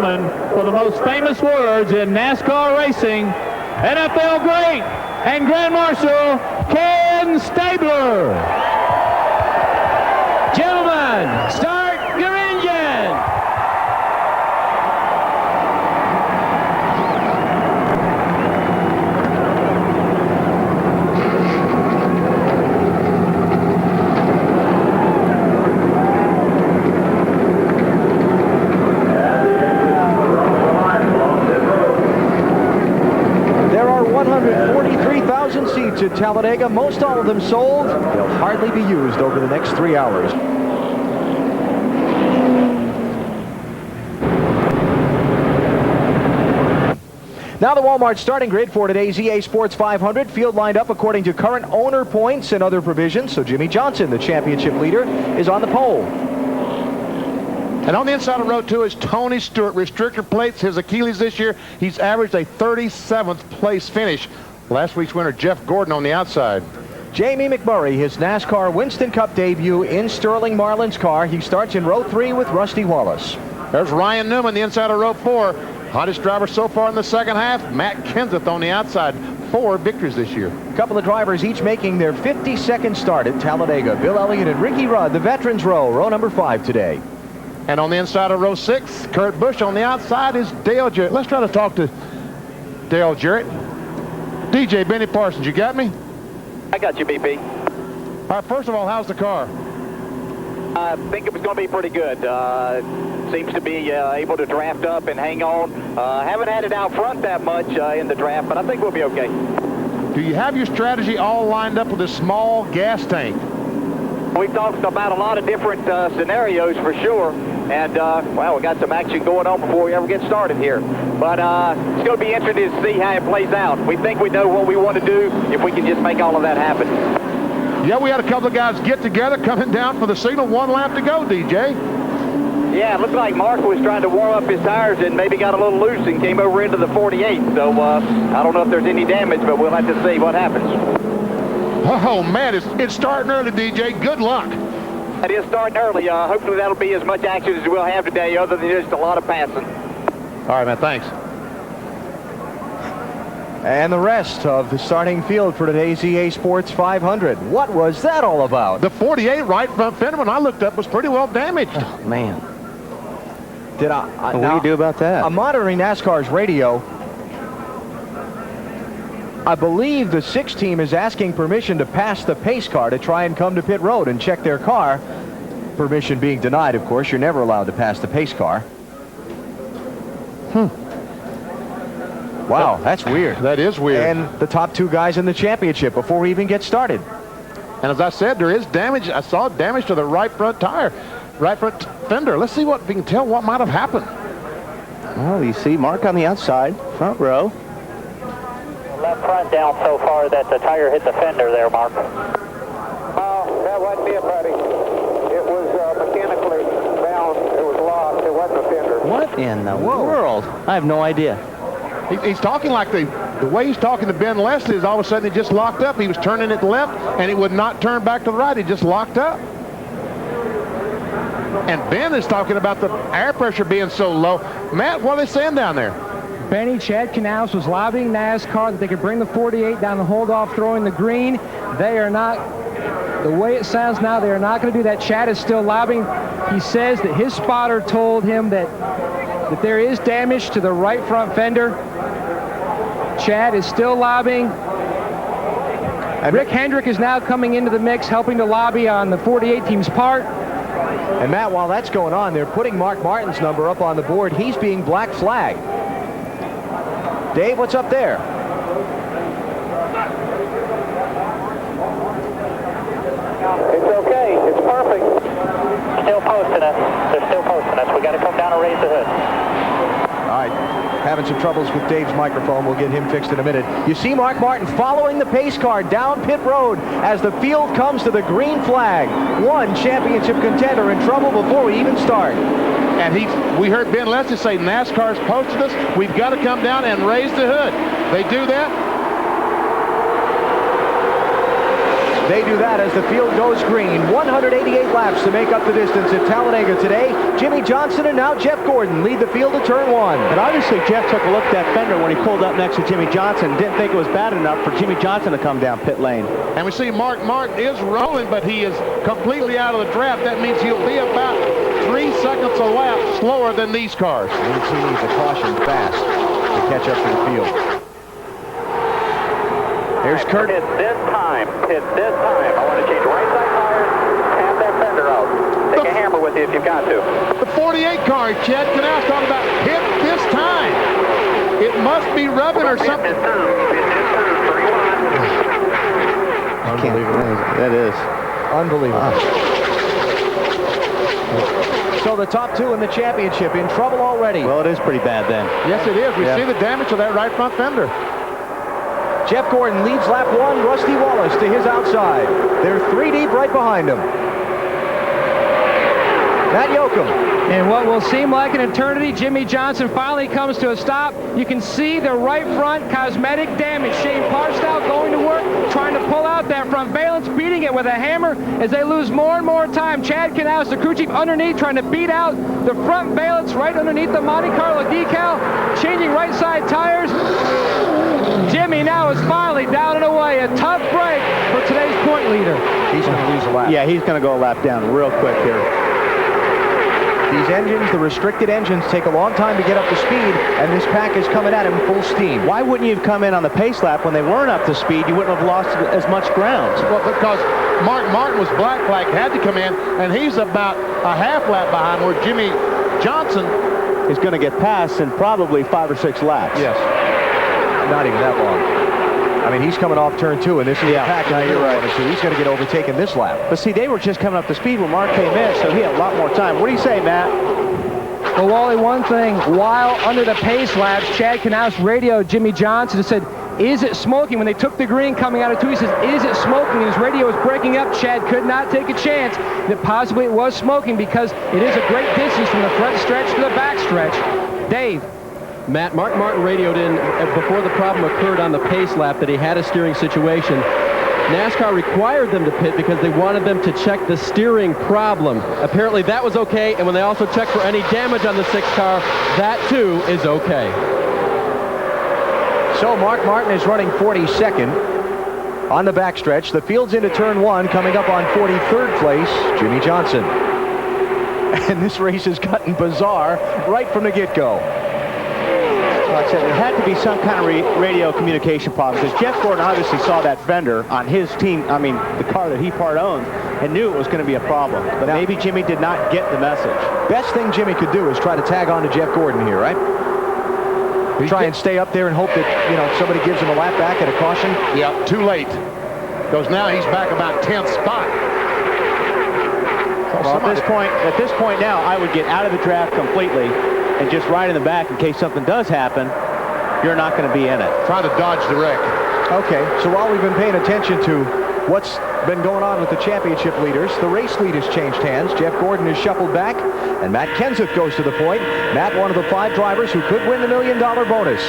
gentlemen, for the most famous words in NASCAR racing, NFL great and Grand Marshal Ken Stabler. Gentlemen, start your engine. There are 143,000 seats at Talladega, most all of them sold. They'll hardly be used over the next 3 hours. Now the Walmart starting grid for today's EA Sports 500. Field lined up according to current owner points and other provisions. So Jimmy Johnson, the championship leader, is on the pole. And on the inside of row 2 is Tony Stewart. Restrictor plates, his Achilles this year. He's averaged a 37th place finish. Last week's winner, Jeff Gordon, on the outside. Jamie McMurray, his NASCAR Winston Cup debut in Sterling Marlin's car. He starts in row 3 with Rusty Wallace. There's Ryan Newman, the inside of row 4. Hottest driver so far in the second half, Matt Kenseth on the outside. 4 victories this year. A couple of drivers each making their 52nd start at Talladega. Bill Elliott and Ricky Rudd, the veterans row number 5 today. And on the inside of row 6, Kurt Busch. On the outside is Dale Jarrett. Let's try to talk to Dale Jarrett. DJ Benny Parsons, you got me? I got you, BP. All right, first of all, how's the car? I think it was going to be pretty good. Seems to be able to draft up and hang on. Haven't had it out front that much in the draft, but I think we'll be okay. Do you have your strategy all lined up with a small gas tank? We've talked about a lot of different scenarios for sure. And, well, we got some action going on before we ever get started here. But it's going to be interesting to see how it plays out. We think we know what we want to do if we can just make all of that happen. Yeah, we had a couple of guys get together coming down for the signal. 1 lap to go, DJ. Yeah, it looked like Mark was trying to warm up his tires and maybe got a little loose and came over into the 48. So I don't know if there's any damage, but we'll have to see what happens. Oh, man, it's starting early, DJ. Good luck. It is starting early. Hopefully that'll be as much action as we'll have today, other than just a lot of passing. All right, man, thanks. And the rest of the starting field for today's EA Sports 500. What was that all about? The 48 right front fender, when I looked up, was pretty well damaged. Oh, man. Did what do you do about that? I'm monitoring NASCAR's radio. I believe the 6 team is asking permission to pass the pace car to try and come to pit road and check their car. Permission being denied, of course. You're never allowed to pass the pace car. Wow, that's weird. That is weird. And the top 2 guys in the championship before we even get started. And as I said, there is damage. I saw damage to the right front tire, right front fender. Let's see what we can tell what might have happened. Well, you see Mark on the outside, front row. Left front down so far that the tire hit the fender there, Mark. That wasn't it, buddy. It was mechanically bound. It was locked. It wasn't a fender. What in the world? I have no idea. He's talking like the way he's talking to Ben Leslie is all of a sudden it just locked up. He was turning it left, and it would not turn back to the right. It just locked up. And Ben is talking about the air pressure being so low. Matt, what are they saying down there? Benny, Chad Canals was lobbying NASCAR that they could bring the 48 down the hold-off throwing the green. They are not, the way it sounds now, they are not going to do that. Chad is still lobbying. He says that his spotter told him that there is damage to the right front fender. Chad is still lobbying. And Rick Hendrick is now coming into the mix, helping to lobby on the 48 team's part. And Matt, while that's going on, they're putting Mark Martin's number up on the board. He's being black flagged. Dave, what's up there? It's okay. It's perfect. Still posting us. They're still posting us. We got to come down and raise the hood. All right. Having some troubles with Dave's microphone. We'll get him fixed in a minute. You see Mark Martin following the pace car down pit road as the field comes to the green flag. One championship contender in trouble before we even start. And we heard Ben Leslie say NASCAR's posted us. We've got to come down and raise the hood. They do that. They do that as the field goes green. 188 laps to make up the distance at Talladega today. Jimmy Johnson and now Jeff Gordon lead the field to turn one. And obviously Jeff took a look at that fender when he pulled up next to Jimmy Johnson. Didn't think it was bad enough for Jimmy Johnson to come down pit lane. And we see Mark Martin is rolling, but he is completely out of the draft. That means he'll be about 3 seconds a lap slower than these cars. Means he needs a caution fast to catch up to the field. Here's Kurt. It's this time. It's this time. I want to change right side tires. Tap that fender out. Take a hammer with you if you've got to. The 48 car, Chad Canals talking about hit this time. It must be rubbing or something. Unbelievable. That is. Unbelievable. So the top two in the championship in trouble already. Well, it is pretty bad then. Yes, it is. We see the damage to that right front fender. Jeff Gordon leads lap one. Rusty Wallace to his outside. They're 3 deep right behind him. Matt Yoakum. And what will seem like an eternity, Jimmy Johnson finally comes to a stop. You can see the right front cosmetic damage. Shane Parstow going to work, trying to pull out that front valence, beating it with a hammer as they lose more and more time. Chad Canals, the crew chief, underneath, trying to beat out the front valence right underneath the Monte Carlo decal, changing right side tires. Jimmy now is finally down and away. A tough break for today's point leader. He's going to lose a lap. Yeah, he's going to go a lap down real quick here. These engines, the restricted engines, take a long time to get up to speed, and this pack is coming at him full steam. Why wouldn't you have come in on the pace lap when they weren't up to speed? You wouldn't have lost as much ground. Well, because Mark Martin was black flag, had to come in, and he's about a half lap behind where Jimmy Johnson is going to get past in probably 5 or 6 laps. Yes. Not even that long. I mean, he's coming off turn 2, and this is the pack. No, you're right. So he's going to get overtaken this lap. But see, they were just coming up to speed when Mark came in, so he had a lot more time. What do you say, Matt? Well, Wally, one thing, while under the pace laps, Chad Canals radioed Jimmy Johnson and said, is it smoking? When they took the green coming out of 2, he says, is it smoking? And his radio was breaking up. Chad could not take a chance that possibly it was smoking because it is a great distance from the front stretch to the back stretch. Dave. Matt, Mark Martin radioed in before the problem occurred on the pace lap that he had a steering situation. NASCAR required them to pit because they wanted them to check the steering problem. Apparently that was okay, and when they also checked for any damage on the 6 car, that too is okay. So Mark Martin is running 42nd on the backstretch. The field's into turn 1, coming up on 43rd place, Jimmy Johnson. And this race has gotten bizarre right from the get-go. Like I said, there had to be some kind of radio communication problem because Jeff Gordon obviously saw that fender on his team, I mean, the car that he part owns, and knew it was going to be a problem. But now, maybe Jimmy did not get the message. Best thing Jimmy could do is try to tag on to Jeff Gordon here, right? Try and stay up there and hope that, you know, somebody gives him a lap back at a caution. Yeah, too late. Because now he's back about 10th spot. Well, at this point now, I would get out of the draft completely and just ride in the back in case something does happen. You're not going to be in it. Try to dodge the wreck. Okay, so while we've been paying attention to what's been going on with the championship leaders, the race lead has changed hands. Jeff Gordon is shuffled back, and Matt Kenseth goes to the point. Matt, one of the 5 drivers who could win the $1 million bonus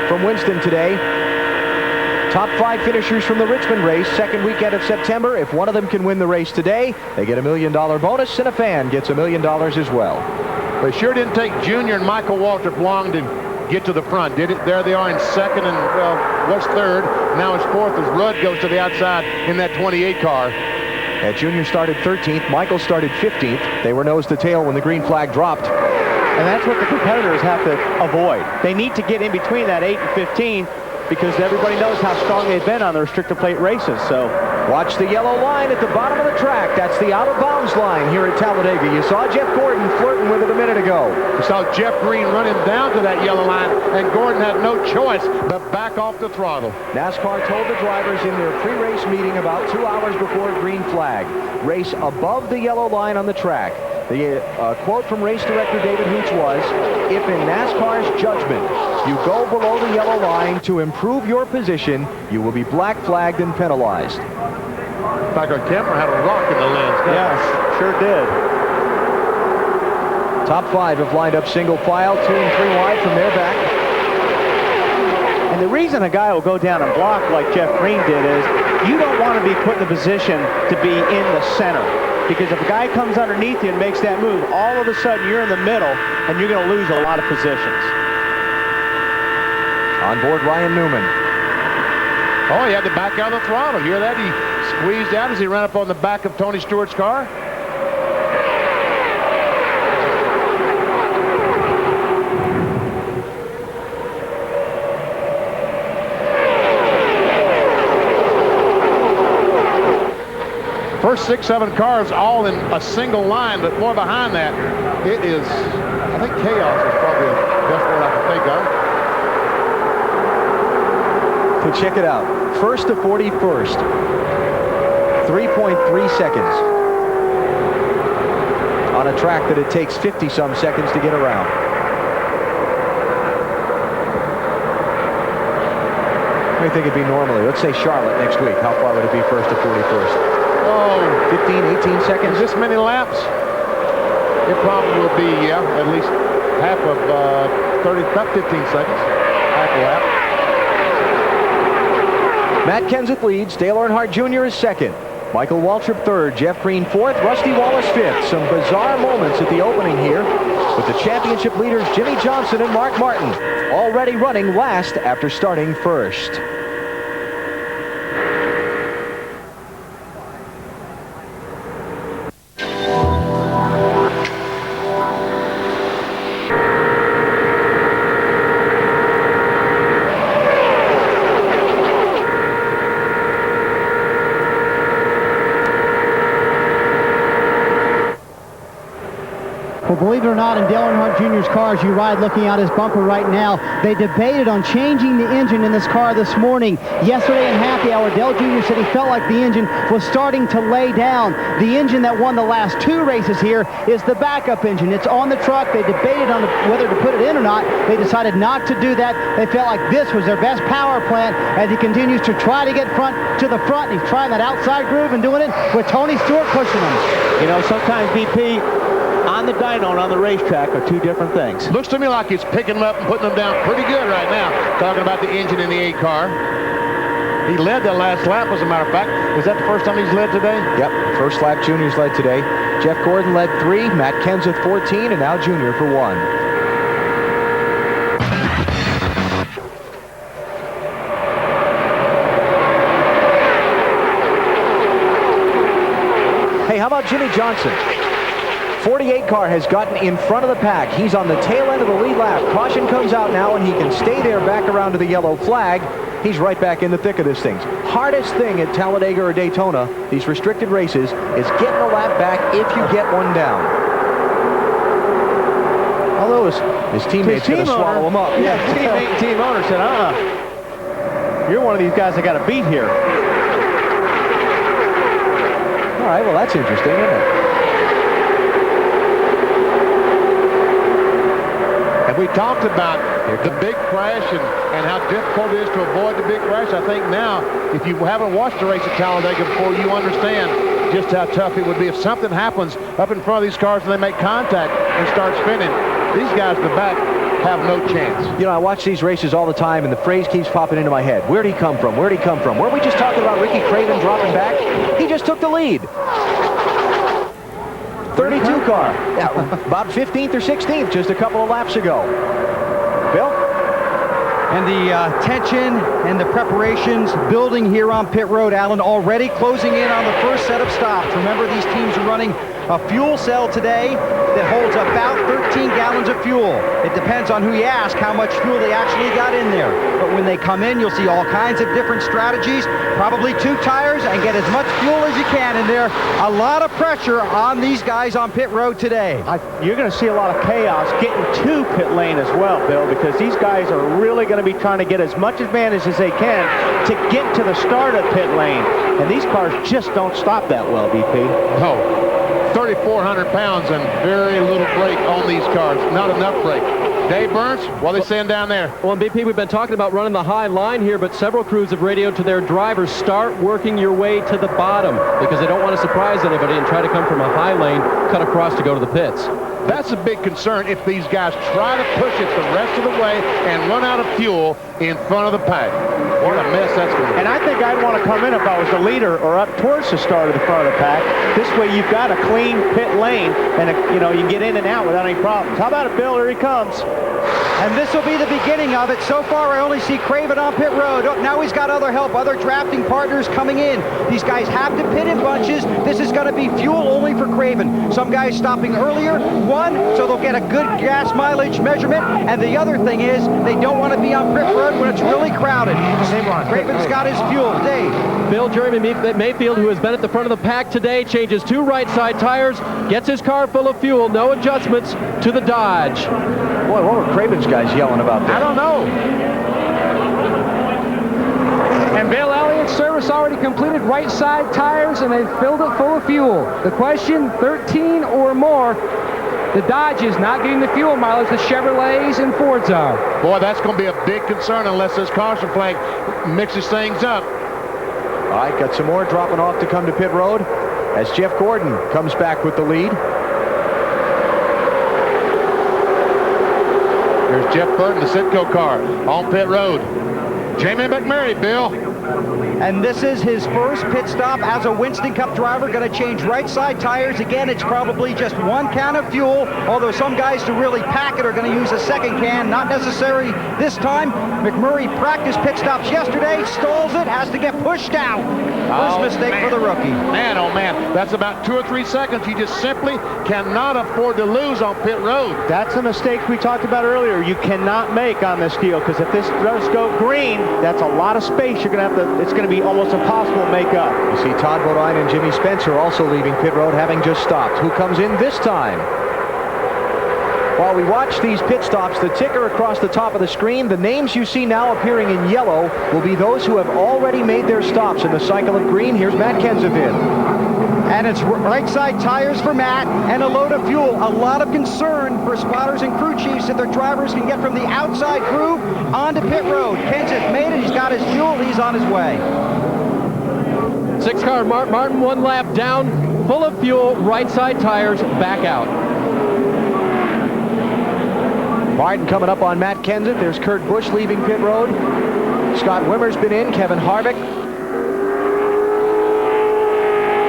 from Winston today. Top 5 finishers from the Richmond race, second weekend of September. If one of them can win the race today, they get a $1 million bonus, and a fan gets $1 million as well. They sure didn't take Junior and Michael Waltrip long to get to the front, did it? There they are in second, and well, what's third? Now it's fourth as Rudd goes to the outside in that 28 car. Junior started 13th. Michael started 15th. They were nose to tail when the green flag dropped. And that's what the competitors have to avoid. They need to get in between that 8 and 15 because everybody knows how strong they've been on the restrictor plate races. So watch the yellow line at the bottom of the track. That's the out-of-bounds line here at Talladega. You saw Jeff Gordon flirting with it a minute ago. You saw Jeff Green running down to that yellow line, and Gordon had no choice but back off the throttle. NASCAR told the drivers in their pre-race meeting about 2 hours before green flag, race above the yellow line on the track. The quote from race director David Hoots was, if in NASCAR's judgment you go below the yellow line to improve your position, you will be black flagged and penalized. In fact, our camera had a rock in the lens. Yes, sure did. Top 5 have lined up single file, 2 and 3 wide from their back. And the reason a guy will go down and block like Jeff Green did is you don't want to be put in the position to be in the center. Because if a guy comes underneath you and makes that move, all of a sudden you're in the middle and you're going to lose a lot of positions. On board Ryan Newman. Oh, he had to back out of the throttle. You hear that? He squeezed out as he ran up on the back of Tony Stewart's car. First 6, 7 cars all in a single line, but more behind that, it is, I think chaos is probably the best word I can think of. So check it out. First to 41st. 3.3 seconds. On a track that it takes 50-some seconds to get around. What do you think it'd be normally? Let's say Charlotte next week. How far would it be first to 41st? Oh, 15, 18 seconds. This many laps? It probably will be, yeah, at least half of 15 seconds. Half a lap. Matt Kenseth leads. Dale Earnhardt Jr. is second. Michael Waltrip third. Jeff Green fourth. Rusty Wallace fifth. Some bizarre moments at the opening here with the championship leaders Jimmy Johnson and Mark Martin already running last after starting first. Well, believe it or not, in Dale Earnhardt Jr.'s car, as you ride looking out his bumper right now, they debated on changing the engine in this car this morning. Yesterday in happy hour, Dale Jr. said he felt like the engine was starting to lay down. The engine that won the last 2 races here is the backup engine. It's on the truck. They debated on whether to put it in or not. They decided not to do that. They felt like this was their best power plant as he continues to try to get to the front. He's trying that outside groove and doing it with Tony Stewart pushing him. You know, sometimes BP on the dyno and on the racetrack are 2 different things. Looks to me like he's picking them up and putting them down pretty good right now. Talking about the engine in the 8 car. He led the last lap, as a matter of fact. Is that the first time he's led today? Yep, first lap Junior's led today. Jeff Gordon led 3, Matt Kenseth 14, and now Junior for 1. Hey, how about Jimmy Johnson? 48 car has gotten in front of the pack. He's on the tail end of the lead lap. Caution comes out now, and he can stay there back around to the yellow flag. He's right back in the thick of this thing. Hardest thing at Talladega or Daytona, these restricted races, is getting a lap back if you get one down. Although his teammate's going to swallow him up. Yeah, team owner said, you're one of these guys that got to beat here. All right, well, that's interesting, isn't it? We talked about the big crash and how difficult it is to avoid the big crash. I think now, if you haven't watched the race at Talladega before, you understand just how tough it would be. If something happens up in front of these cars and they make contact and start spinning, these guys in the back have no chance. You know, I watch these races all the time, and the phrase keeps popping into my head. Where'd he come from? Where'd he come from? Weren't we just talking about Ricky Craven dropping back? He just took the lead. 32 car. Yeah, about 15th or 16th just a couple of laps ago. Bill? And the tension and the preparations building here on pit road, Alan, already closing in on the first set of stops. Remember, these teams are running a fuel cell today that holds about 13 gallons of fuel. It depends on who you ask how much fuel they actually got in there. But when they come in, you'll see all kinds of different strategies. Probably 2 tires and get as much fuel as you can in there. A lot of pressure on these guys on pit road today. You're going to see a lot of chaos getting to pit lane as well, Bill, because these guys are really going to be trying to get as much advantage as they can to get to the start of pit lane. And these cars just don't stop that well, BP. No. 3,400 pounds and very little brake on these cars. Not enough brake. Dave Burns, what are they saying down there? Well, in BP, we've been talking about running the high line here, but several crews have radioed to their drivers, start working your way to the bottom because they don't want to surprise anybody and try to come from a high lane, cut across to go to the pits. That's a big concern if these guys try to push it the rest of the way and run out of fuel in front of the pack. What a mess that's going to be. And I think I'd want to come in if I was the leader or up towards the start of the front of the pack. This way you've got a clean pit lane and, you know, you can get in and out without any problems. How about it, Bill? Here he comes. And this will be the beginning of it. So far, I only see Craven on pit road. Oh, now he's got other help, other drafting partners coming in. These guys have to pit in bunches. This is going to be fuel only for Craven. Some guys stopping earlier, one, so they'll get a good gas mileage measurement. And the other thing is, they don't want to be on pit road when it's really crowded. Craven's got his fuel. Dave. Bill Jeremy Mayfield, who has been at the front of the pack today, changes 2 right side tires, gets his car full of fuel, no adjustments to the Dodge. Boy, what were Craven's guys yelling about there? I don't know. And Bill Elliott's service already completed right side tires, and they've filled it full of fuel. The question, 13 or more. The Dodge is not getting the fuel mileage the Chevrolets and Fords are. Boy, that's going to be a big concern unless this caution flag mixes things up. All right, got some more dropping off to come to pit road as Jeff Gordon comes back with the lead. There's Jeff Burton, the Sitco car, on pit road. Jamie McMurray, Bill. And this is his first pit stop as a Winston Cup driver. Going to change right side tires. Again, it's probably just 1 can of fuel, although some guys to really pack it are going to use a 2nd can. Not necessary this time. McMurray practiced pit stops yesterday, stalls it, has to get pushed out. First mistake for the rookie. Man, oh man, that's about 2 or 3 seconds you just simply cannot afford to lose on pit road. That's a mistake we talked about earlier. You cannot make on this deal, because if this does go green, that's a lot of space you're going to have to, it's going to be almost impossible to make up. You see Todd Bodine and Jimmy Spencer also leaving pit road, having just stopped. Who comes in this time? While we watch these pit stops, the ticker across the top of the screen, the names you see now appearing in yellow will be those who have already made their stops in the cycle of green. Here's Matt Kenseth. And it's right side tires for Matt and a load of fuel. A lot of concern for spotters and crew chiefs that their drivers can get from the outside crew onto pit road. Kenseth made it. He's got his fuel. He's on his way. 6 car Martin 1 lap down, full of fuel, right side tires, back out. Martin coming up on Matt Kenseth. There's Kurt Busch leaving pit road. Scott Wimmer's been in. Kevin Harvick.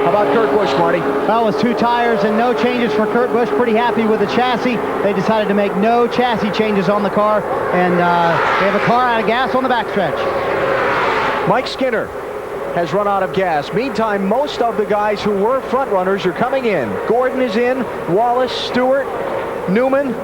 How about Kurt Busch, Marty? Well, it was 2 tires and no changes for Kurt Busch. Pretty happy with the chassis. They decided to make no chassis changes on the car, and they have a car out of gas on the backstretch. Mike Skinner has run out of gas. Meantime, most of the guys who were front runners are coming in. Gordon is in, Wallace, Stewart, Newman.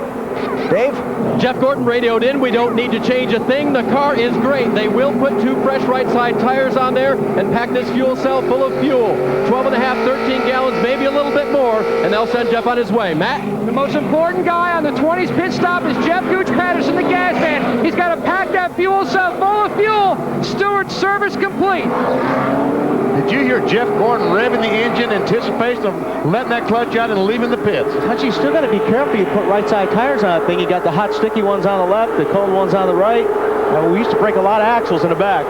Dave? Jeff Gordon radioed in. We don't need to change a thing. The car is great. They will put 2 fresh right side tires on there and pack this fuel cell full of fuel. 12 and a half, 13 gallons, maybe a little bit more, and they'll send Jeff on his way. Matt? The most important guy on the 20s pit stop is Jeff Gooch Patterson, the gas man. He's got to pack that fuel cell full of fuel. Stewart's service complete. Did you hear Jeff Gordon revving the engine, anticipation of letting that clutch out and leaving the pits? Hutch, you still got to be careful. You put right side tires on that thing. You got the hot, sticky ones on the left, the cold ones on the right. We used to break a lot of axles in the back.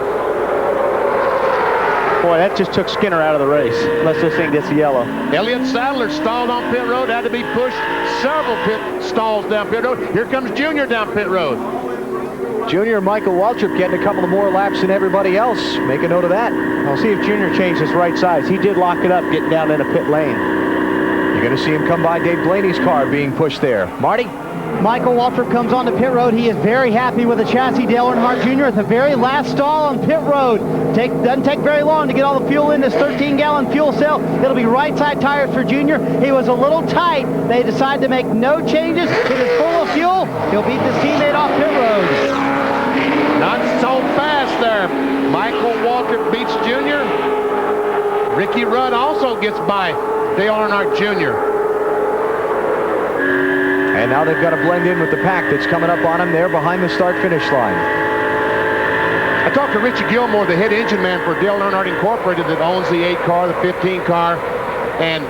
Boy, that just took Skinner out of the race, unless this thing gets yellow. Elliott Sadler stalled on pit road, had to be pushed several pit stalls down pit road. Here comes Junior down pit road. Junior Michael Waltrip getting a couple of more laps than everybody else. Make a note of that. I'll see if Junior changed his right sides. He did lock it up getting down in a pit lane. You're going to see him come by Dave Blaney's car being pushed there. Marty? Michael Waltrip comes onto pit road. He is very happy with the chassis. Dale Earnhardt Jr. at the very last stall on pit road. Doesn't take very long to get all the fuel in this 13-gallon fuel cell. It'll be right side tires for Junior. He was a little tight. They decided to make no changes. It is full of fuel. He'll beat his teammate off pit road. Not so fast there. Michael Waltrip beats Junior. Ricky Rudd also gets by Dale Earnhardt Jr. And now they've got to blend in with the pack that's coming up on them there behind the start-finish line. I talked to Richie Gilmore, the head engine man for Dale Earnhardt Incorporated that owns the 8 car, the 15 car, and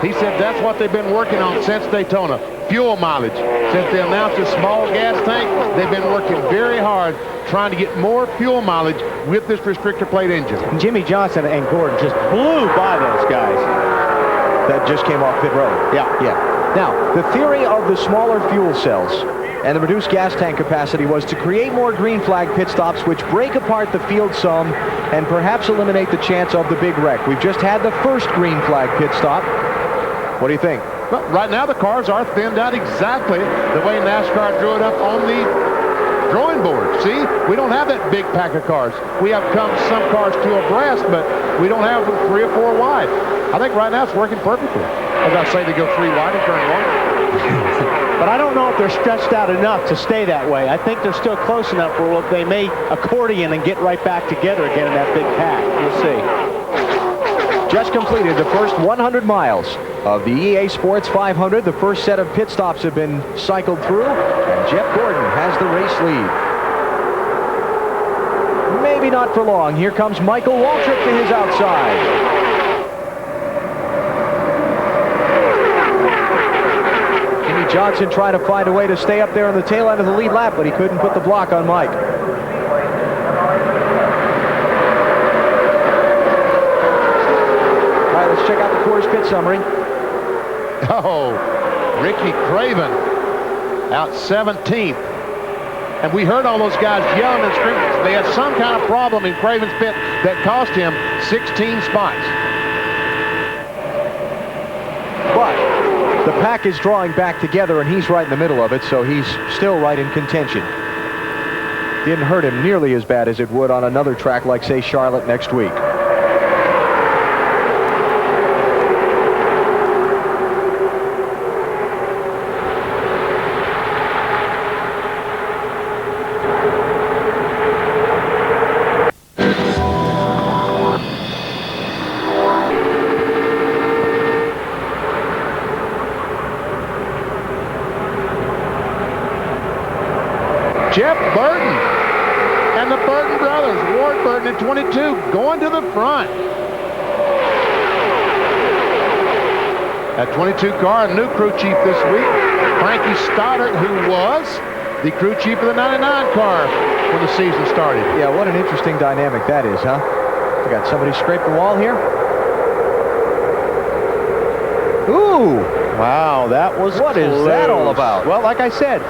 he said that's what they've been working on since Daytona, fuel mileage. Since they announced a small gas tank, they've been working very hard trying to get more fuel mileage with this restrictor plate engine. Jimmy Johnson and Gordon just blew by those guys. that just came off pit road. Yeah. Now, the theory of the smaller fuel cells and the reduced gas tank capacity was to create more green flag pit stops, which break apart the field some and perhaps eliminate the chance of the big wreck. We've just had the first green flag pit stop. What do you think? Well, right now the cars are thinned out exactly the way NASCAR drew it up on the drawing board. See, we don't have that big pack of cars. We have come some cars two abreast, but we don't have them 3 or 4 wide. I think right now it's working perfectly. As I say, they go 3 wide and turn 1. But I don't know if they're stretched out enough to stay that way. I think they're still close enough where they may accordion and get right back together again in that big pack. We'll see. Just completed the first 100 miles of the EA Sports 500. The first set of pit stops have been cycled through, and Jeff Gordon has the race lead. Maybe not for long. Here comes Michael Waltrip to his outside. Johnson trying to find a way to stay up there on the tail end of the lead lap, but he couldn't put the block on Mike. All right, let's check out the Coors pit summary. Oh, Ricky Craven out 17th. And we heard all those guys yelling and screaming. They had some kind of problem in Craven's pit that cost him 16 spots. But the pack is drawing back together, and he's right in the middle of it, so he's still right in contention. Didn't hurt him nearly as bad as it would on another track like, say, Charlotte next week. Jeff Burton and the Burton brothers, Ward Burton at 22, going to the front. That 22 car, a new crew chief this week, Frankie Stoddard, who was the crew chief of the 99 car when the season started. Yeah, what an interesting dynamic that is, huh? We got somebody scrape the wall here. Ooh! Wow, that was What close. is that all about? Well, like I said,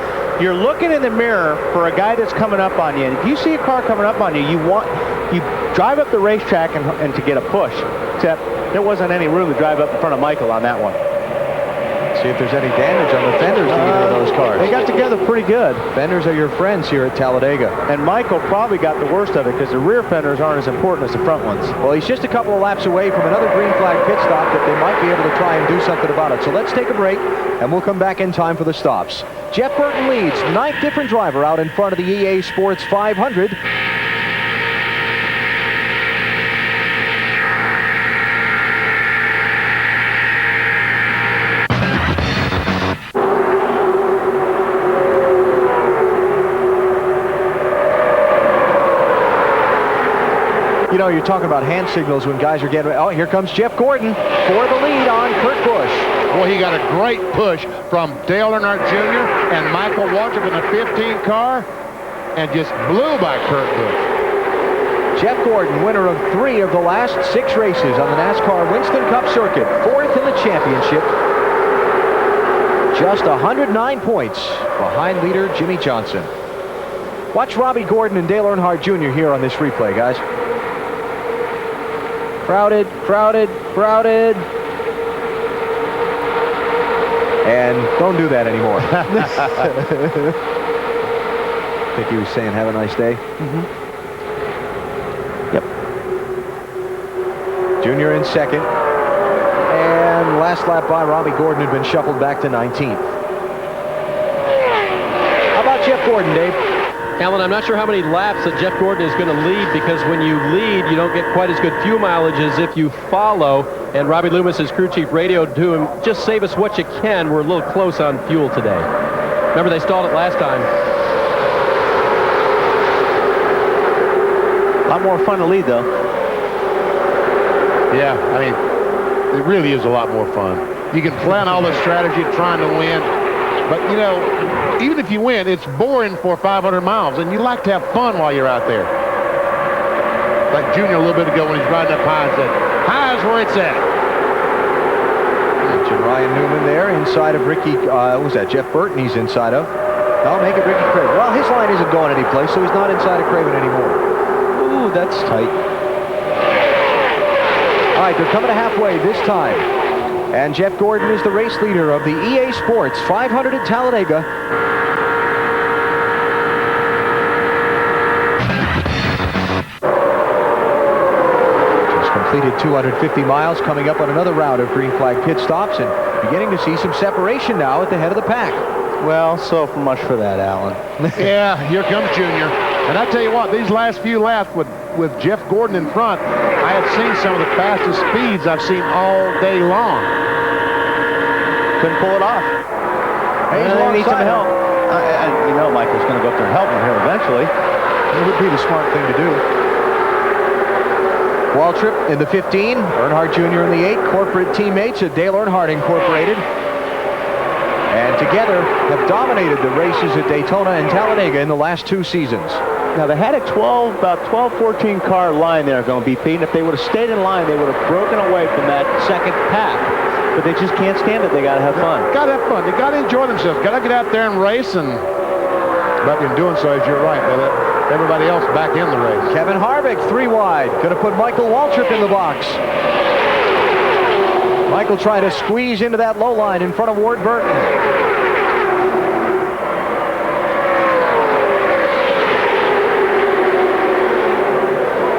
you're looking in the mirror for a guy that's coming up on you. And if you see a car coming up on you, you drive up the racetrack and to get a push. Except there wasn't any room to drive up in front of Michael on that one. See if there's any damage on the fenders to either of those cars. They got together pretty good. Fenders are your friends here at Talladega. And Michael probably got the worst of it because the rear fenders aren't as important as the front ones. Well, he's just a couple of laps away from another green flag pit stop that they might be able to try and do something about it. So let's take a break, and we'll come back in time for the stops. Jeff Burton leads, 9th different driver out in front of the EA Sports 500. You know, you're talking about hand signals when guys are getting... Oh, here comes Jeff Gordon for the lead on Kurt Busch. Boy, he got a great push from Dale Earnhardt Jr. and Michael Waltrip in the 15 car and just blew by Kurt Busch. Jeff Gordon, winner of 3 of the last 6 races on the NASCAR Winston Cup circuit, 4th in the championship. Just 109 points behind leader Jimmy Johnson. Watch Robbie Gordon and Dale Earnhardt Jr. here on this replay, guys. Crowded, crowded, crowded. And don't do that anymore. I think he was saying, have a nice day. Mm-hmm. Yep. Junior in 2nd. And last lap by Robbie Gordon had been shuffled back to 19th. How about Jeff Gordon, Dave? Alan, I'm not sure how many laps that Jeff Gordon is going to lead, because when you lead, you don't get quite as good fuel mileage as if you follow. And Robbie Loomis, his crew chief, radioed to him, just save us what you can. We're a little close on fuel today. Remember, they stalled it last time. A lot more fun to lead, though. Yeah, I mean, it really is a lot more fun. You can plan all the strategy trying to win, but, you know, even if you win, it's boring for 500 miles, and you like to have fun while you're out there. Like Junior a little bit ago when he's riding up high and said, high is where it's at. Watching Ryan Newman there inside of Ricky, what was that, Jeff Burton he's inside of. I'll make it Ricky Craven. Well, his line isn't going anyplace, so he's not inside of Craven anymore. Ooh, that's tight. All right, they're coming to halfway this time. And Jeff Gordon is the race leader of the EA Sports 500 at Talladega. Just completed 250 miles, coming up on another round of green flag pit stops, and beginning to see some separation now at the head of the pack. Well, so much for that, Alan. Yeah, here comes Junior. And I tell you what, these last few laps with Jeff Gordon in front, I have seen some of the fastest speeds I've seen all day long. Couldn't pull it off. Hey, He needs some help. You know Michael's going to go up there and help him here eventually. It would be the smart thing to do. Waltrip in the 15, Earnhardt Jr. in the 8, corporate teammates at Dale Earnhardt Incorporated. And together have dominated the races at Daytona and Talladega in the last 2 seasons. Now, they had about 12, 14 car line there going to be Pete. And if they would have stayed in line, they would have broken away from that second pack. But they just can't stand it. They got to have fun. Got to have fun. They got to enjoy themselves. Got to get out there and race. But in doing so, as you're right, they let everybody else back in the race. Kevin Harvick, 3 wide. Going to put Michael Waltrip in the box. Michael trying to squeeze into that low line in front of Ward Burton.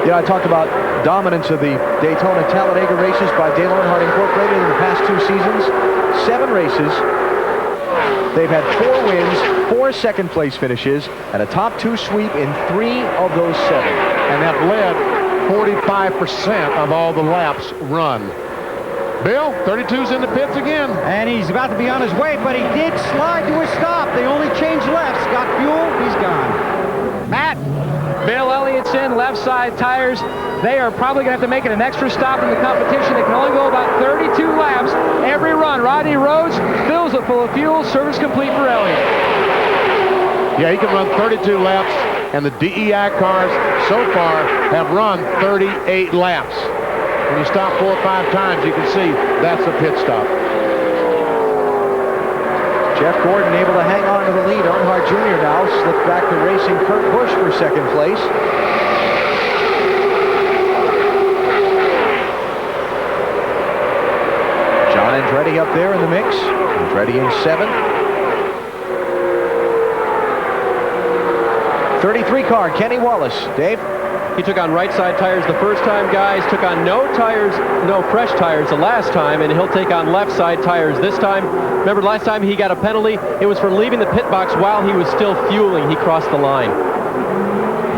Yeah, I talked about dominance of the Daytona Talladega races by Dale Earnhardt Incorporated in the past 2 seasons. 7 races. They've had 4 wins, 4 second-place finishes, and a top 2 sweep in 3 of those 7. And have led 45% of all the laps run. Bill, 32's in the pits again. And he's about to be on his way, but he did slide to a stop. They only changed lefts. Got fuel, he's gone. Matt, Bill Elliott's in, left side tires. They are probably going to have to make it an extra stop in the competition. They can only go about 32 laps every run. Rodney Rhodes fills it full of fuel. Service complete for Elliott. Yeah, he can run 32 laps, and the DEI cars so far have run 38 laps. When you stop 4 or 5 times, you can see that's a pit stop. Jeff Gordon able to hang on to the lead. Earnhardt Jr. now slipped back to racing Kurt Busch for 2nd place. John Andretti up there in the mix. Andretti in 7th. 33 car, Kenny Wallace. Dave? He took on right side tires the first time, guys. Took on no fresh tires the last time, and he'll take on left side tires this time. Remember last time he got a penalty? It was for leaving the pit box while he was still fueling. He crossed the line.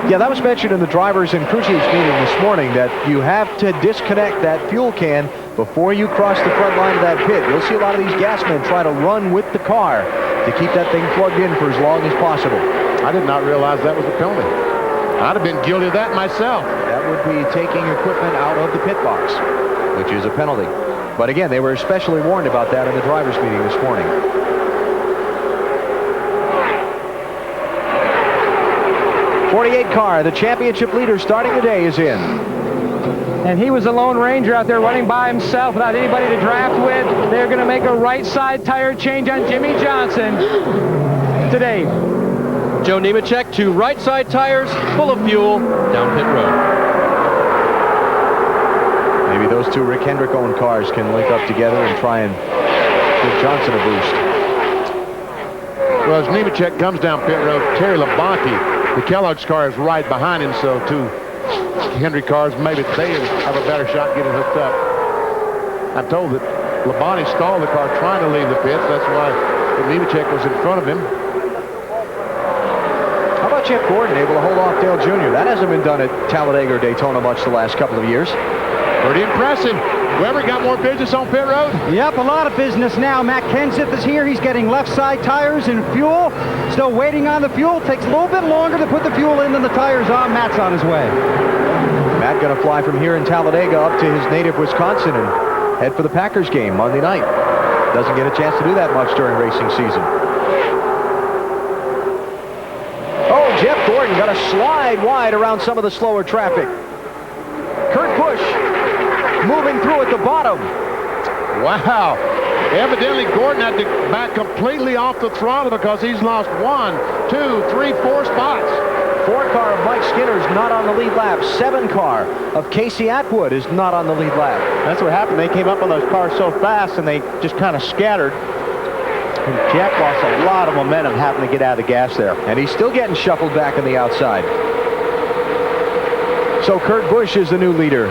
Yeah, that was mentioned in the drivers and crew chiefs meeting this morning, that you have to disconnect that fuel can before you cross the front line of that pit. You'll see a lot of these gas men try to run with the car to keep that thing plugged in for as long as possible. I did not realize that was a penalty. I'd have been guilty of that myself. That would be taking equipment out of the pit box, which is a penalty. But again, they were especially warned about that in the drivers' meeting this morning. '48 car, the championship leader starting the day, is in. And he was a Lone Ranger out there running by himself without anybody to draft with. They're going to make a right side tire change on Jimmy Johnson today. Joe Nemechek to right side tires, full of fuel, down pit road. Maybe those 2 Rick Hendrick-owned cars can link up together and try and give Johnson a boost. Well, as Nemechek comes down pit road, Terry Labonte, the Kellogg's car is right behind him, so 2 Hendrick cars, maybe they have a better shot getting hooked up. I'm told that Labonte stalled the car trying to leave the pits. That's why Nemechek was in front of him. Jeff Gordon able to hold off Dale Jr. That hasn't been done at Talladega or Daytona much the last couple of years. Pretty impressive. Weber got more business on pit road. Yep, a lot of business now. Matt Kenseth is here. He's getting left side tires and fuel. Still waiting on the fuel. Takes a little bit longer to put the fuel in than the tires on. Matt's on his way. Matt going to fly from here in Talladega up to his native Wisconsin and head for the Packers game Monday night. Doesn't get a chance to do that much during racing season. Jeff Gordon got to slide wide around some of the slower traffic. Kurt Busch moving through at the bottom. Wow. Evidently, Gordon had to back completely off the throttle because he's lost 1, 2, 3, 4 spots. 4 car of Mike Skinner is not on the lead lap. 7 car of Casey Atwood is not on the lead lap. That's what happened. They came up on those cars so fast, and they just kind of scattered. And Jeff lost a lot of momentum having to get out of the gas there. And he's still getting shuffled back on the outside. So Kurt Busch is the new leader.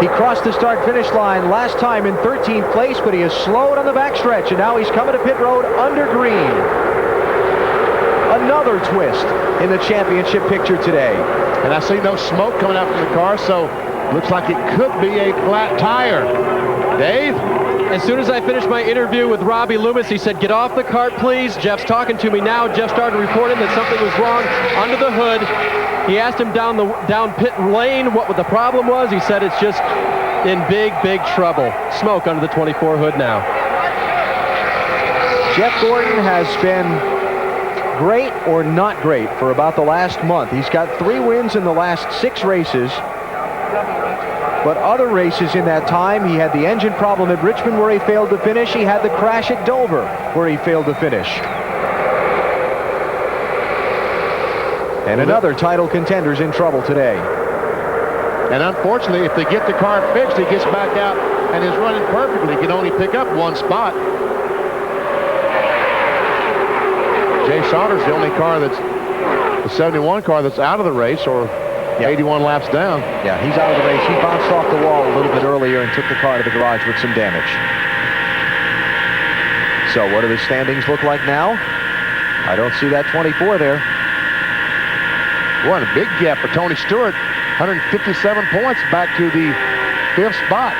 He crossed the start-finish line last time in 13th place, but he has slowed on the backstretch, and now he's coming to pit road under green. Another twist in the championship picture today. And I see no smoke coming out from the car, so looks like it could be a flat tire. Dave? As soon as I finished my interview with Robbie Loomis, he said, "Get off the cart, please." Jeff's talking to me now. Jeff started reporting that something was wrong under the hood. He asked him down pit lane what the problem was. He said it's just in big trouble. Smoke under the 24 hood now. Jeff Gordon has been great or not great for about the last month. He's got 3 wins in the last 6 races. But other races in that time, he had the engine problem at Richmond where he failed to finish. He had the crash at Dover where he failed to finish. And another title contender's in trouble today. And unfortunately, if they get the car fixed, he gets back out and is running perfectly. He can only pick up 1 spot. Jay Sauter's the only car that's the 71 car that's out of the race, or 81 laps down. Yeah, he's out of the race. He bounced off the wall a little bit earlier and took the car to the garage with some damage. So what do the standings look like now? I don't see that 24 there. What a big gap for Tony Stewart. 157 points back to the 5th spot.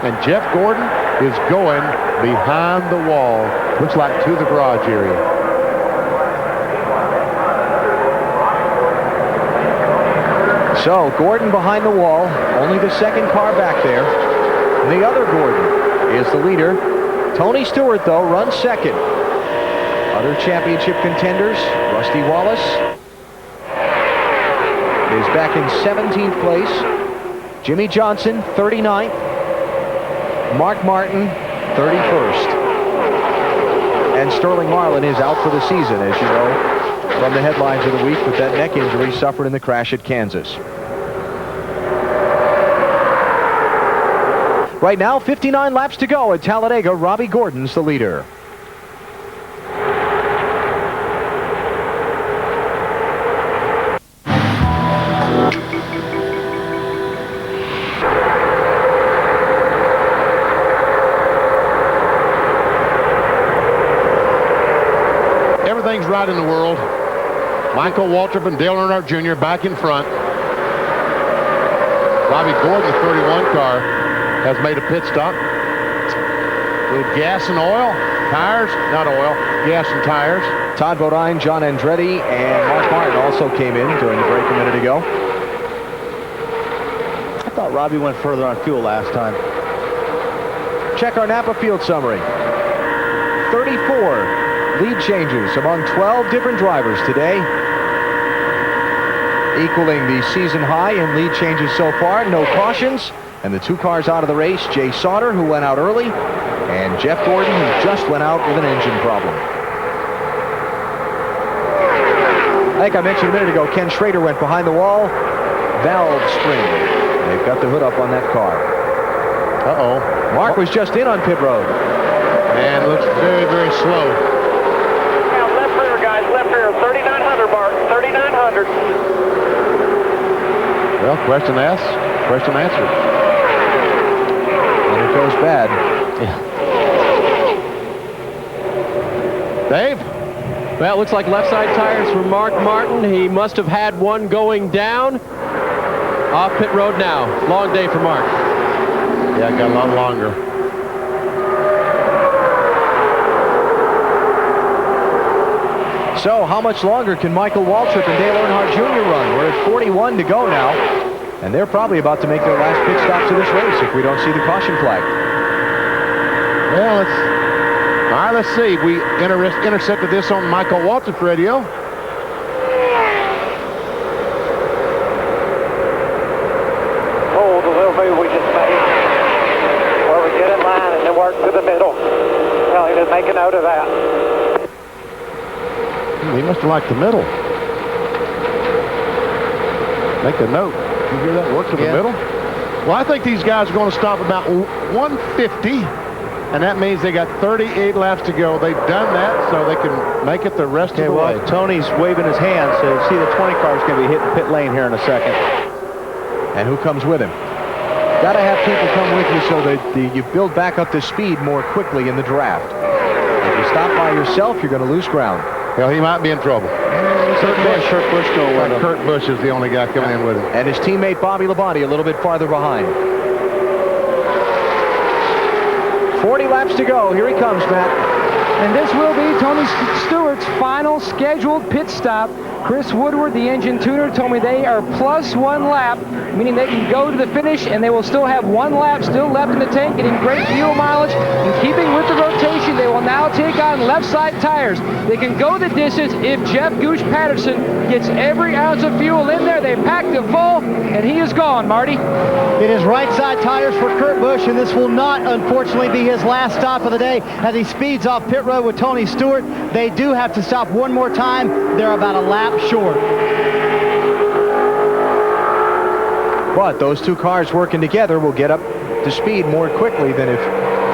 And Jeff Gordon is going behind the wall. Looks like to the garage area. So Gordon behind the wall, only the 2nd car back there. The other Gordon is the leader. Tony Stewart, though, runs 2nd. Other championship contenders, Rusty Wallace is back in 17th place. Jimmy Johnson, 39th. Mark Martin, 31st. And Sterling Marlin is out for the season, as you know, from the headlines of the week with that neck injury suffered in the crash at Kansas. Right now, 59 laps to go at Talladega. Robbie Gordon's the leader. Everything's right in the world. Michael Waltrip and Dale Earnhardt Jr. back in front. Robbie Gordon, the 31 car, has made a pit stop. With gas and oil, tires, not oil, gas and tires. Todd Bodine, John Andretti, and Mark Martin also came in during the break a minute ago. I thought Robbie went further on fuel last time. Check our Napa field summary. 34 lead changes among 12 different drivers today, equaling the season high in lead changes so far. No cautions, and the 2 cars out of the race, Jay Sauter, who went out early, and Jeff Gordon, who just went out with an engine problem. I think I mentioned a minute ago, Ken Schrader went behind the wall, valve spring. They've got the hood up on that car. Uh-oh. Mark was just in on pit road. And looks very slow. Left rear, 3,900 mark, 3,900. Well, question asked, question answered. And it goes bad. Dave? Well, it looks like left side tires for Mark Martin. He must have had one going down. Off pit road now. Long day for Mark. Yeah, got a lot longer. So how much longer can Michael Waltrip and Dale Earnhardt Jr. run? We're at 41 to go now, and they're probably about to make their last pit stops of this race if we don't see the caution flag. Well, all right, let's see. We intercepted this on Michael Waltrip's radio. out of that. He must have liked the middle. Make a note. You hear that? Work to the middle. Well, I think these guys are going to stop about 150, and that means they got 38 laps to go. They've done that so they can make it the rest of the way. Tony's waving his hand, so see the 20 car is going to be hitting pit lane here in a second. And who comes with him? Got to have people come with you so that you build back up the speed more quickly in the draft. If you stop by yourself, you're going to lose ground. Well, he might be in trouble. Kurt Busch going with him. Kurt Busch is the only guy coming in with him. And his teammate Bobby Labonte a little bit farther behind. 40 laps to go. Here he comes, Matt. And this will be Tony Stewart's final scheduled pit stop. Chris Woodward, the engine tuner, told me they are plus 1 lap, meaning they can go to the finish and they will still have 1 lap still left in the tank, getting great fuel mileage. In keeping with the rotation, they will now take on left side tires. They can go the distance if Jeff Gooch Patterson gets every ounce of fuel in there. They packed it full, and he is gone, Marty. It is right side tires for Kurt Busch, and this will not, unfortunately, be his last stop of the day as he speeds off pit road with Tony Stewart. They do have to stop one more time. They're about a lap short. But those two cars working together will get up to speed more quickly than if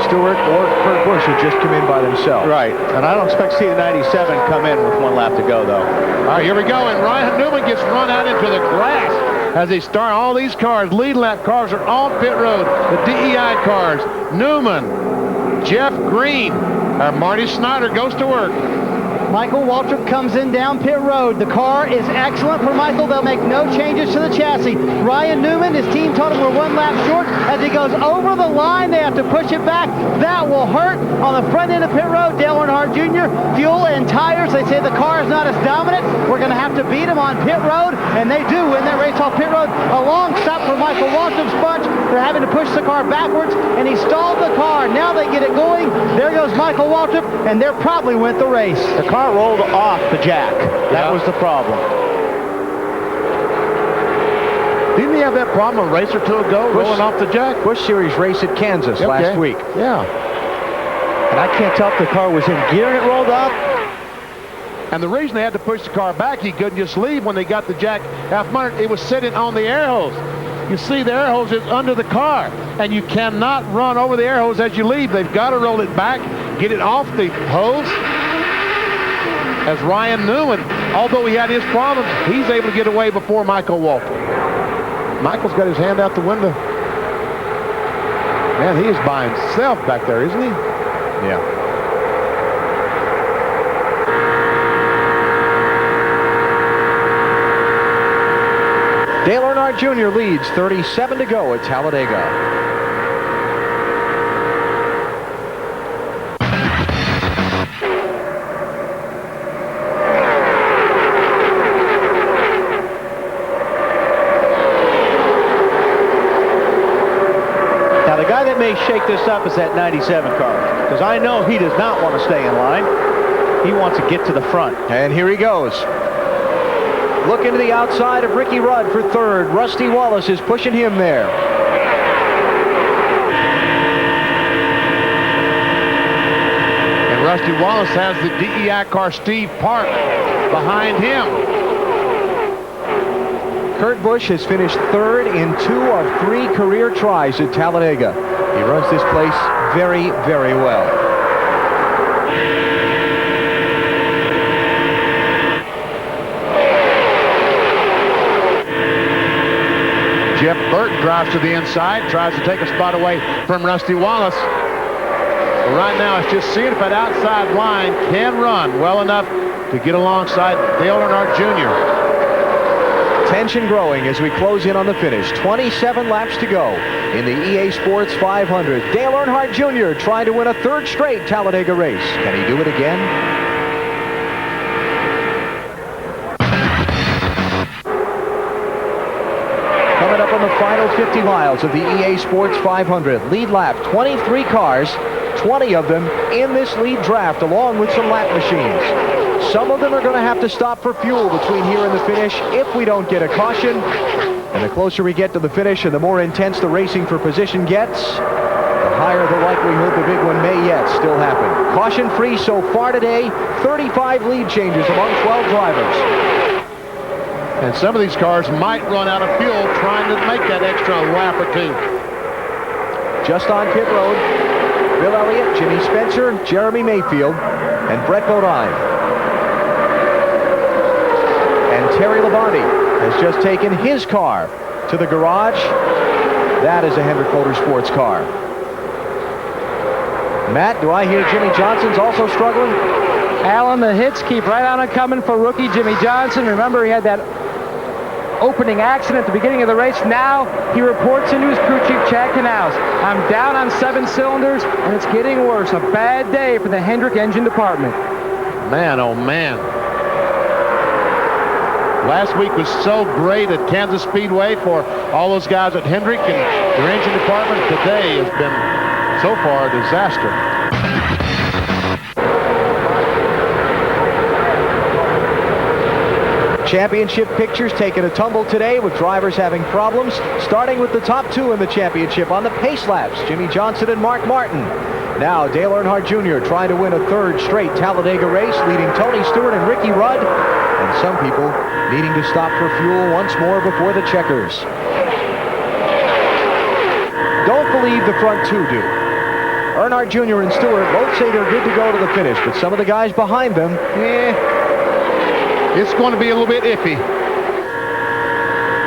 Stewart or Kurt Busch had just come in by themselves. Right, and I don't expect to see the 97 come in with 1 lap to go, though. All right, here we go, and Ryan Newman gets run out into the grass as they start. All these cars, lead lap cars, are on pit road. The DEI cars. Newman, Jeff Green, Marty Snyder goes to work. Michael Waltrip comes in down pit road. The car is excellent for Michael. They'll make no changes to the chassis. Ryan Newman, his team told him we're 1 lap short. As he goes over the line, they have to push it back. That will hurt on the front end of pit road. Dale Earnhardt Jr., fuel and tires. They say the car is not as dominant. We're going to have to beat him on pit road, and they do win that race off pit road. A long stop for Michael Waltrip's bunch. They're having to push the car backwards, and he stalled the car. Now they get it going. There goes Michael Waltrip, and there probably went the race. The car rolled off the jack. That was the problem. Didn't he have that problem a race or two ago, rolling off the jack? Busch Series race at Kansas last week. Yeah. And I can't tell if the car was in gear and it rolled off. And the reason they had to push the car back, he couldn't just leave when they got the jack half under. It was sitting on the air hose. You see the air hose is under the car, and you cannot run over the air hose as you leave. They've got to roll it back, get it off the hose. As Ryan Newman, although he had his problems, he's able to get away before Michael Waltrip. Michael's got his hand out the window. Man, he is by himself back there, isn't he? Yeah. Dale Earnhardt Jr. leads, 37 to go at Talladega. May shake this up is that 97 car, because I know he does not want to stay in line. He wants to get to the front. And here he goes. Look into the outside of Ricky Rudd for third. Rusty Wallace is pushing him there. And Rusty Wallace has the DEI car Steve Park behind him. Kurt Busch has finished third in 2 of 3 career tries at Talladega. He runs this place very, very well. Jeff Burton drives to the inside, tries to take a spot away from Rusty Wallace. But right now, it's just seeing if that outside line can run well enough to get alongside Dale Earnhardt Jr. Tension growing as we close in on the finish. 27 laps to go in the EA Sports 500. Dale Earnhardt Jr. trying to win a 3rd straight Talladega race. Can he do it again? Coming up on the final 50 miles of the EA Sports 500. Lead lap, 23 cars, 20 of them in this lead draft, along with some lap machines. Some of them are going to have to stop for fuel between here and the finish if we don't get a caution. And the closer we get to the finish and the more intense the racing for position gets, the higher the likelihood the big one may yet still happen. Caution-free so far today, 35 lead changes among 12 drivers. And some of these cars might run out of fuel trying to make that extra lap or two. Just on pit road, Bill Elliott, Jimmy Spencer, Jeremy Mayfield, and Brett Bodine. And Terry Labonte has just taken his car to the garage. That is a Hendrick Motorsports car. Matt, do I hear Jimmy Johnson's also struggling? Alan, the hits keep right on it coming for rookie Jimmy Johnson. Remember, he had that opening accident at the beginning of the race. Now he reports into his crew chief, Chad Canals. I'm down on 7 cylinders, and it's getting worse. A bad day for the Hendrick engine department. Man, oh man. Last week was so great at Kansas Speedway for all those guys at Hendrick and their engine department. Today has been, so far, a disaster. Championship pictures taking a tumble today with drivers having problems, starting with the top 2 in the championship on the pace laps, Jimmy Johnson and Mark Martin. Now Dale Earnhardt Jr. trying to win a 3rd straight Talladega race, leading Tony Stewart and Ricky Rudd, and some people needing to stop for fuel once more before the checkers. Don't believe the front 2 do. Earnhardt Jr. and Stewart both say they're good to go to the finish, but some of the guys behind them, it's going to be a little bit iffy.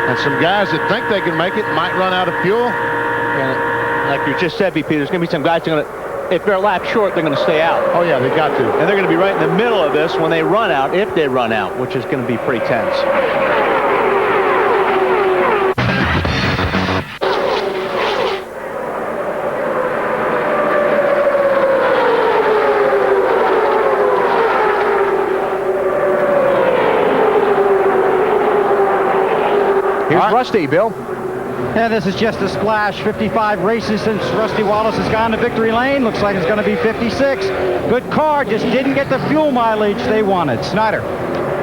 And some guys that think they can make it might run out of fuel. And like you just said, BP, there's going to be some guys that are going to, if they're a lap short, they're going to stay out. Oh, yeah, they got to. And they're going to be right in the middle of this when they run out, if they run out, which is going to be pretty tense. Here's Rusty, Bill. And this is just a splash. 55 races since Rusty Wallace has gone to victory lane. Looks like it's going to be 56. Good car, just didn't get the fuel mileage they wanted. Snyder.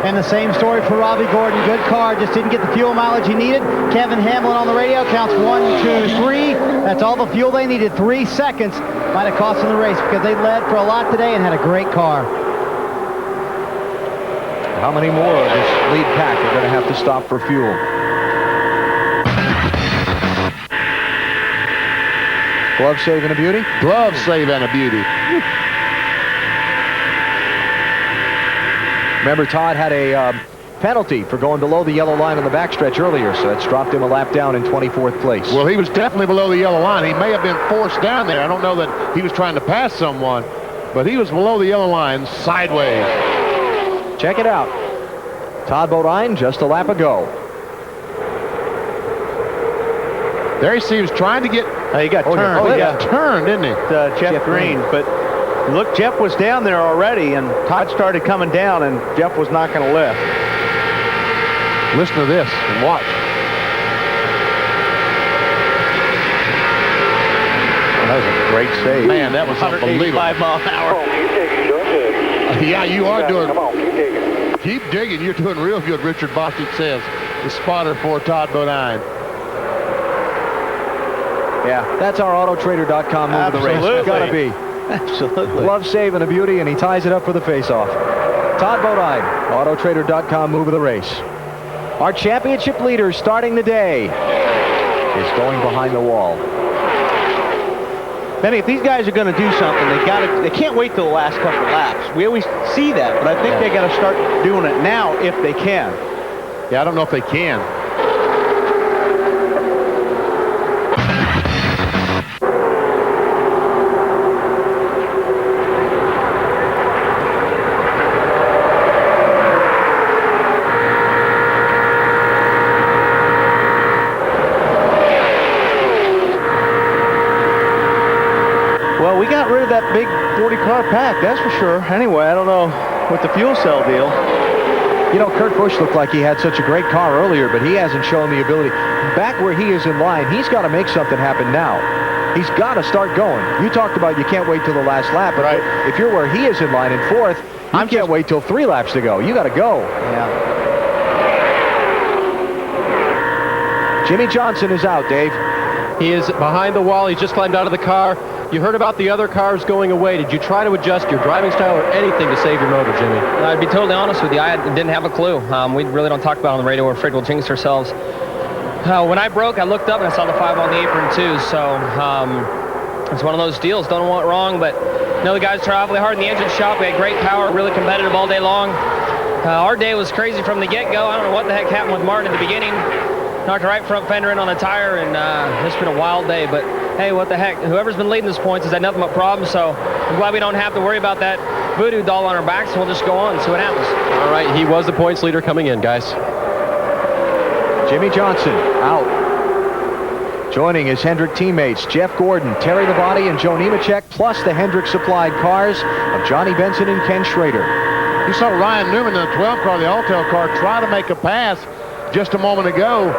And the same story for Robbie Gordon. Good car, just didn't get the fuel mileage he needed. Kevin Hamlin on the radio counts 1, 2, 3. That's all the fuel they needed. 3 seconds might have cost them the race because they led for a lot today and had a great car. How many more of this lead pack are going to have to stop for fuel? Glove save and a beauty? Glove save and a beauty. Remember, Todd had a penalty for going below the yellow line on the backstretch earlier, so that's dropped him a lap down in 24th place. Well, he was definitely below the yellow line. He may have been forced down there. I don't know that he was trying to pass someone, but he was below the yellow line sideways. Check it out. Todd Bodine just a lap ago. There he seems trying to get... He got turned. He got turned, didn't he? Jeff Green. But look, Jeff was down there already, and Todd started coming down, and Jeff was not going to lift. Listen to this and watch. That was a great save. Man, that was unbelievable. 185 miles an hour. Yeah, you are doing... Come on, keep digging. Keep digging. You're doing real good, Richard Bostic says. The spotter for Todd Bodine. Yeah, that's our AutoTrader.com move of the race. It's gotta be. Absolutely. Glove save and a beauty, and he ties it up for the face-off. Todd Bodine, AutoTrader.com move of the race. Our championship leader starting the day is going behind the wall. Benny, if these guys are going to do something, they can't wait till the last couple of laps. We always see that, but I think they got to start doing it now if they can. Yeah, I don't know if they can. Well, we got rid of that big 40-car pack, that's for sure. Anyway, I don't know with the fuel cell deal. You know, Kurt Busch looked like he had such a great car earlier, but he hasn't shown the ability. Back where he is in line, he's got to make something happen now. He's got to start going. You talked about you can't wait till the last lap, but right. If you're where he is in line in fourth, you can't wait till 3 laps to go. You got to go. Yeah. Jimmy Johnson is out, Dave. He is behind the wall. He just climbed out of the car. You heard about the other cars going away. Did you try to adjust your driving style or anything to save your motor, Jimmy? I'd be totally honest with you. I didn't have a clue. We really don't talk about it on the radio. We're afraid we'll jinx ourselves. When I broke, I looked up and I saw the 5 on the apron too. So it's one of those deals. Don't know what wrong, but the guys tried awfully hard in the engine shop. We had great power, really competitive all day long. Our day was crazy from the get-go. I don't know what the heck happened with Martin at the beginning. Knocked the right front fender in on the tire, and it's been a wild day. But hey, what the heck? Whoever's been leading these points has had nothing but problems. So I'm glad we don't have to worry about that voodoo doll on our backs. We'll just go on and see what happens. All right, he was the points leader coming in, guys. Jimmy Johnson out. Joining his Hendrick teammates, Jeff Gordon, Terry Labonte, and Joe Nemechek, plus the Hendrick supplied cars of Johnny Benson and Ken Schrader. You saw Ryan Newman in the 12 car, the Alltel car, try to make a pass just a moment ago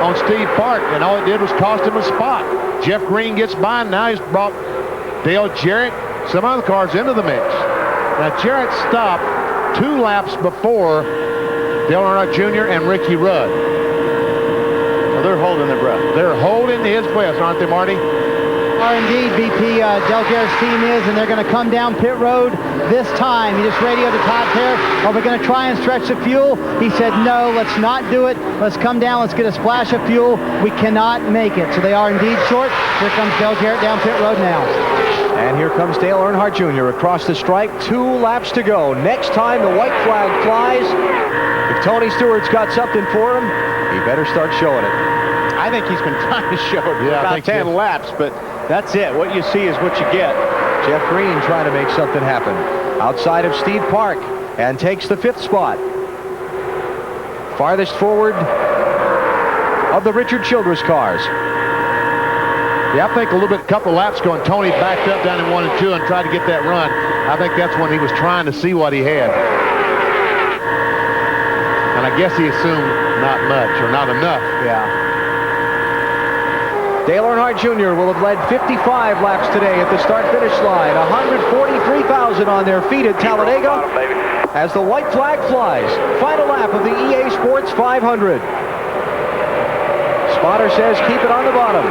on Steve Park, and all it did was cost him a spot. Jeff Green gets by, and now he's brought Dale Jarrett, some other cars into the mix. Now, Jarrett stopped 2 laps before Dale Earnhardt Jr. and Ricky Rudd. Well, they're holding their breath. They're holding his breath, aren't they, Marty? Are indeed, BP, Dale Jarrett's team is, and they're going to come down pit road this time. He just radioed to Todd Terry, are we going to try and stretch the fuel? He said, no, let's not do it. Let's come down, let's get a splash of fuel. We cannot make it. So they are indeed short. Here comes Dale Jarrett down pit road now. And here comes Dale Earnhardt Jr. across the stripe. 2 laps to go. Next time the white flag flies, if Tony Stewart's got something for him, he better start showing it. I think he's been trying to show it for about 10 laps, but that's it. What you see is what you get. Jeff Green trying to make something happen outside of Steve Park and takes the 5th spot. Farthest forward of the Richard Childress cars. Yeah, I think a couple laps ago, and Tony backed up down in 1 and 2 and tried to get that run. I think that's when he was trying to see what he had. And I guess he assumed not much or not enough. Yeah. Dale Earnhardt Jr. will have led 55 laps today at the start-finish line. 143,000 on their feet at Talladega as the white flag flies. Final lap of the EA Sports 500. Spotter says keep it on the bottom.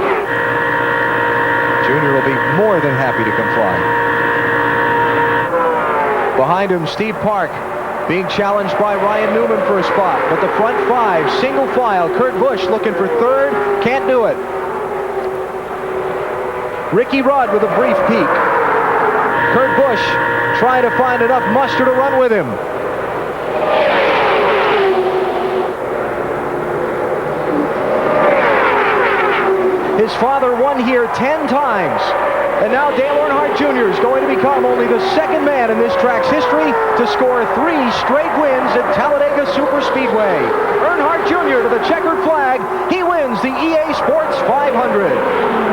Jr. will be more than happy to comply. Behind him, Steve Park being challenged by Ryan Newman for a spot. But the front 5, single file. Kurt Busch looking for 3rd, can't do it. Ricky Rudd with a brief peek. Kurt Busch trying to find enough muster to run with him. His father won here 10 times. And now Dale Earnhardt Jr. is going to become only the 2nd man in this track's history to score 3 straight wins at Talladega Superspeedway. Earnhardt Jr. to the checkered flag. He wins the EA Sports 500.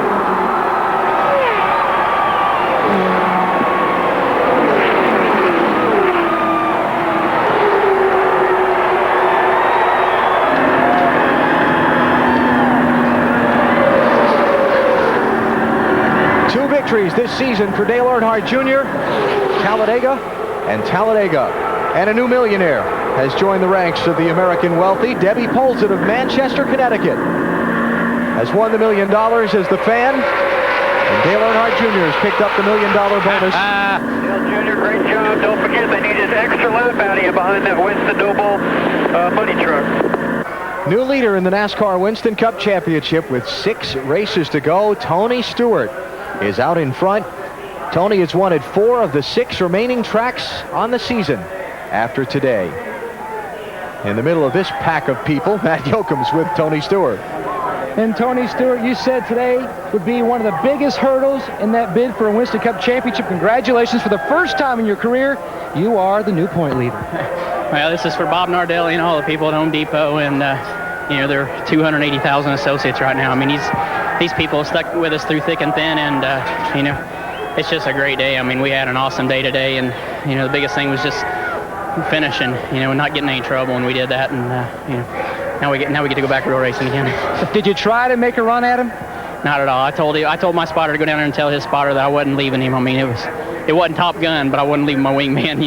This season for Dale Earnhardt Jr., Talladega. And a new millionaire has joined the ranks of the American wealthy. Debbie Polzin of Manchester, Connecticut has won the $1 million as the fan. And Dale Earnhardt Jr. has picked up the $1 million bonus. Dale Jr., great job. Don't forget they need this extra lap out of you behind that Winston Noble money truck. New leader in the NASCAR Winston Cup Championship with 6 races to go. Tony Stewart is out in front. Tony has won at 4 of the 6 remaining tracks on the season after today. In the middle of this pack of people, Matt Yoakams with Tony Stewart. And Tony Stewart, you said today would be one of the biggest hurdles in that bid for a Winston Cup Championship. Congratulations. For the first time in your career, you are the new point leader. Well, this is for Bob Nardell and all the people at Home Depot, and there are 280,000 associates right now. I mean, these people have stuck with us through thick and thin, and it's just a great day. I mean, we had an awesome day today, and the biggest thing was just finishing, not getting any trouble, and we did that, and now we get to go back real racing again. Did you try to make a run at him? Not at all. I told my spotter to go down there and tell his spotter that I wasn't leaving him. I mean, it wasn't Top Gun, but I wasn't leaving my wingman.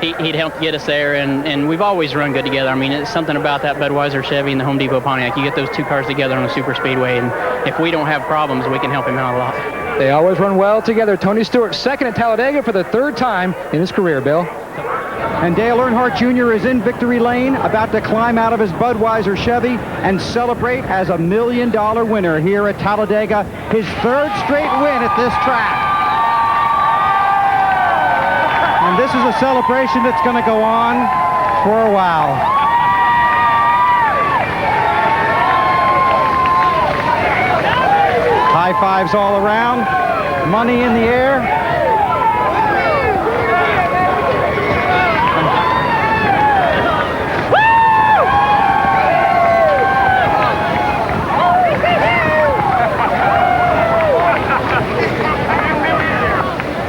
he'd help get us there, and we've always run good together. I mean, it's something about that Budweiser Chevy and the Home Depot Pontiac. You get those two cars together on a super speedway, and if we don't have problems, we can help him out a lot. They always run well together. Tony Stewart, second at Talladega for the third time in his career, Bill. And Dale Earnhardt Jr. is in victory lane, about to climb out of his Budweiser Chevy and celebrate as $1 million winner here at Talladega, his third straight win at this track. And this is a celebration that's going to go on for a while. High fives all around, money in the air.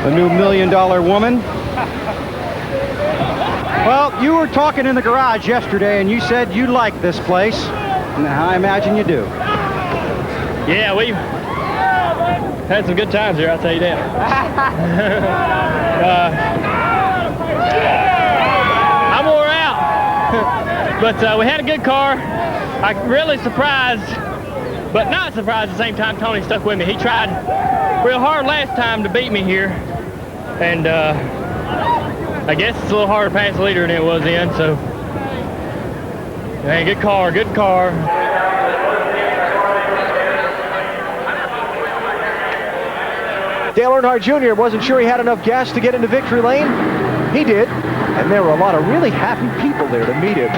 The new $1 million woman. Well, you were talking in the garage yesterday, and you said you like this place, and I imagine you do. Yeah, we've had some good times here, I'll tell you that. I'm wore out, but we had a good car. I'm really surprised, but not surprised at the same time Tony stuck with me. He tried real hard last time to beat me here, and I guess it's a little harder to pass the leader than it was then, so hey, good car, good car. Dale Earnhardt Jr. wasn't sure he had enough gas to get into victory lane. He did, and there were a lot of really happy people there to meet him.